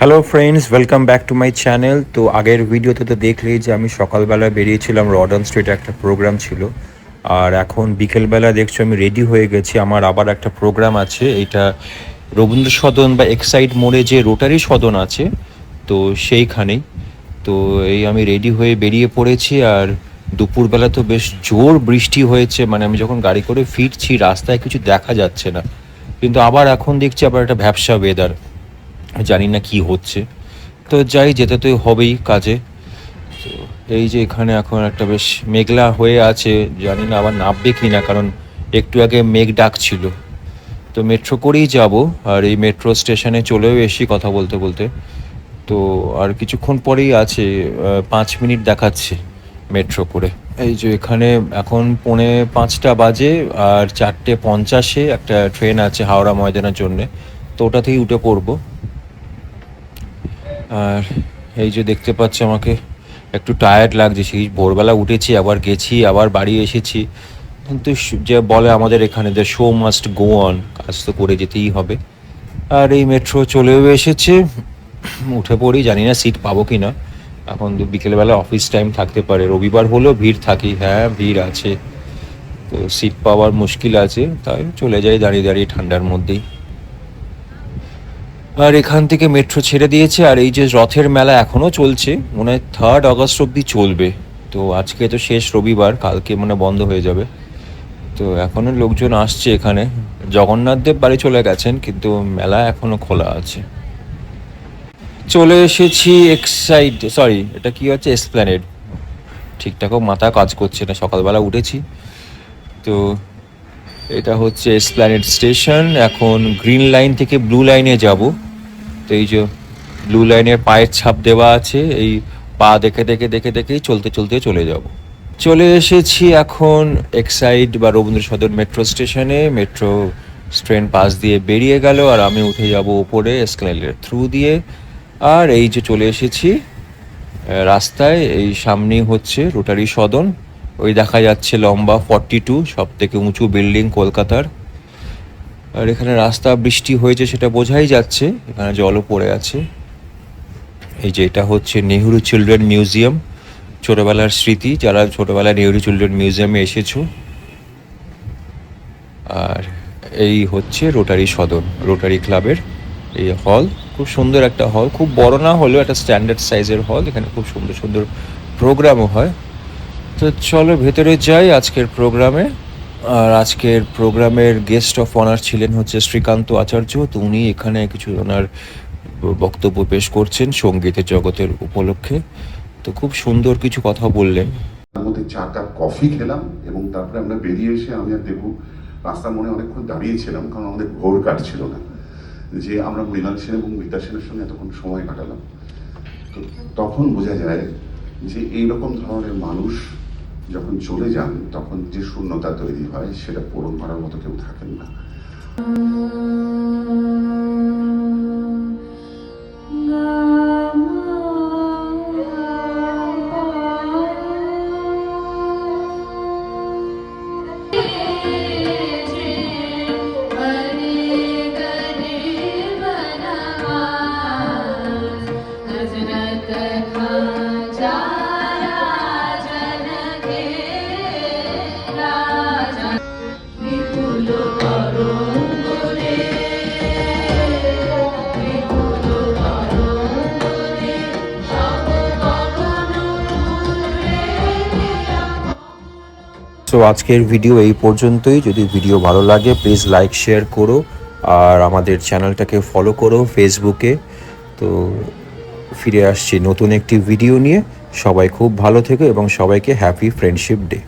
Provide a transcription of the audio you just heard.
Hello friends, welcome back to my channel. তো আগের ভিডিওতে তো দেখলেই যে আমি সকালবেলা বেরিয়েছিলাম, রডন স্ট্রিটে একটা প্রোগ্রাম ছিল। আর এখন বিকেলবেলা দেখছো আমি রেডি হয়ে গেছি, আমার আবার একটা প্রোগ্রাম আছে। এইটা রবীন্দ্র সদন বা এক্সাইড মোড়ে যে রোটারি সদন আছে, তো সেইখানেই। তো এই আমি রেডি হয়ে বেরিয়ে পড়েছি। আর দুপুরবেলা তো বেশ জোর বৃষ্টি হয়েছে, মানে আমি যখন গাড়ি করে ফিরছি রাস্তায় কিছু দেখা যাচ্ছে না, কিন্তু আবার এখন দেখছি আবার একটা ভ্যাপসা ওয়েদার, জানি না কি হচ্ছে। তো যাই, যেতে তো হবেই কাজে। তো এই যে এখানে এখন একটা বেশ মেঘলা হয়ে আছে, জানি না আবার নামবে কি না, কারণ একটু আগে মেঘ ডাকছিল। তো মেট্রো করেই যাব, আর এই মেট্রো স্টেশনে চলেও এসি কথা বলতে বলতে। তো আর কিছুক্ষণ পরেই আছে, 5 মিনিট দেখাচ্ছে মেট্রো করে। এই যে এখানে এখন 4:45 বাজে, আর 4:50 একটা ট্রেন আছে হাওড়া ময়দানের জন্যে, তো ওটাতেই উঠে পড়বো। আর এই যে দেখতে পাচ্ছি আমাকে একটু টায়ার্ড লাগছে, সেই ভোরবেলা উঠেছি, আবার গেছি, আবার বাড়ি এসেছি। কিন্তু যে বলে আমাদের এখানে the show must go on, কাজ তো করে যেতেই হবে। আর এই মেট্রো চলেও এসেছে, উঠে পড়ি। জানি না সিট পাবো কি না, এখন তো বিকেলবেলা অফিস টাইম থাকতে পারে, রবিবার হলেও ভিড় থাকি, হ্যাঁ ভিড় আছে, তো সিট পাওয়ার মুশকিল আছে, তাই চলে যাই দাঁড়িয়ে দাঁড়িয়ে ঠান্ডার মধ্যেই। আর এখান থেকে মেট্রো ছেড়ে দিয়েছে, আর এই যে রথের মেলা এখনও চলছে, মনে হয় 3 আগস্ট অবধি চলবে। তো আজকে তো শেষ রবিবার, কালকে মানে বন্ধ হয়ে যাবে। তো এখনও লোকজন আসছে এখানে। জগন্নাথ দেব বাড়ি চলে গেছেন, কিন্তু মেলা এখনও খোলা আছে। চলে এসেছি এক্সাইড, সরি এটা কি হচ্ছে, এসপ্ল্যানেড। ঠিকঠাকও মাথা কাজ করছে না, সকালবেলা উঠেছি। তো এটা হচ্ছে এসপ্ল্যানেড স্টেশন। এখন গ্রিন লাইন থেকে ব্লু লাইনে যাব। তো এই যে ব্লু লাইনের পায়ের ছাপ দেওয়া আছে, এই পা দেখে দেখে দেখে দেখেই চলতে চলতে চলে যাব। চলে এসেছি এখন এক্সাইড বা রবীন্দ্র সদন মেট্রো স্টেশনে। মেট্রো ট্রেন পাশ দিয়ে বেরিয়ে গেল, আর আমি উঠে যাব উপরে এসকেলেটর থ্রু দিয়ে। আর এই যে চলে এসেছি রাস্তায়, এই সামনেই হচ্ছে রোটারি সদন। ওই দেখা যাচ্ছে লম্বা 42, সব থেকে উঁচু বিল্ডিং কলকাতার। আর এখানে রাস্তা বৃষ্টি হয়েছে সেটা বোঝাই যাচ্ছে, এখানে জলও পড়ে আছে। এই যে এটা হচ্ছে নেহরু চিলড্রেন মিউজিয়াম, ছোটোবেলার স্মৃতি, যারা ছোটোবেলায় নেহরু চিলড্রেন মিউজিয়ামে এসেছো। আর এই হচ্ছে রোটারি সদন, রোটারি ক্লাবের এই হল। খুব সুন্দর একটা হল, খুব বড় না হলেও একটা স্ট্যান্ডার্ড সাইজের হল, এখানে খুব সুন্দর সুন্দর প্রোগ্রামও হয়। তো চলো ভেতরে যাই আজকের প্রোগ্রামে। আর আজকের প্রোগ্রামের গেস্ট অফ অনার ছিলেন হচ্ছে শ্রীকান্ত আচার্য। তো উনি এখানে কিছু ওনার বক্তব্য পেশ করছেন সঙ্গীতের জগতের উপলক্ষে। তো খুব সুন্দর কিছু কথা বললেন। তার মধ্যে 4 কাপ কফি খেলাম এবং তারপরে আমরা বেরিয়ে এসে আমি আর দেবু রাস্তার মোড়ে অনেকক্ষণ দাঁড়িয়েছিলাম, কারণ আমাদের ঘোর কাটছিল না যে আমরা মৃণাল সেন এবং মিতা সেনের সঙ্গে এতক্ষণ সময় কাটালাম। তো তখন বোঝা যায় যে এইরকম ধরনের মানুষ যখন চলে যান তখন যে শূন্যতা তৈরি হয় সেটা পূরণ করার মতো কেউ থাকেন না। সো আজকের ভিডিও এই পর্যন্তই। যদি ভিডিও ভালো লাগে প্লিজ লাইক শেয়ার করো, আর আমাদের চ্যানেলটাকে ফলো করো ফেসবুকে। তো ফিরে আসছি নতুন একটি ভিডিও নিয়ে। সবাই খুব ভালো থেকো এবং সবাইকে হ্যাপি ফ্রেন্ডশিপ ডে।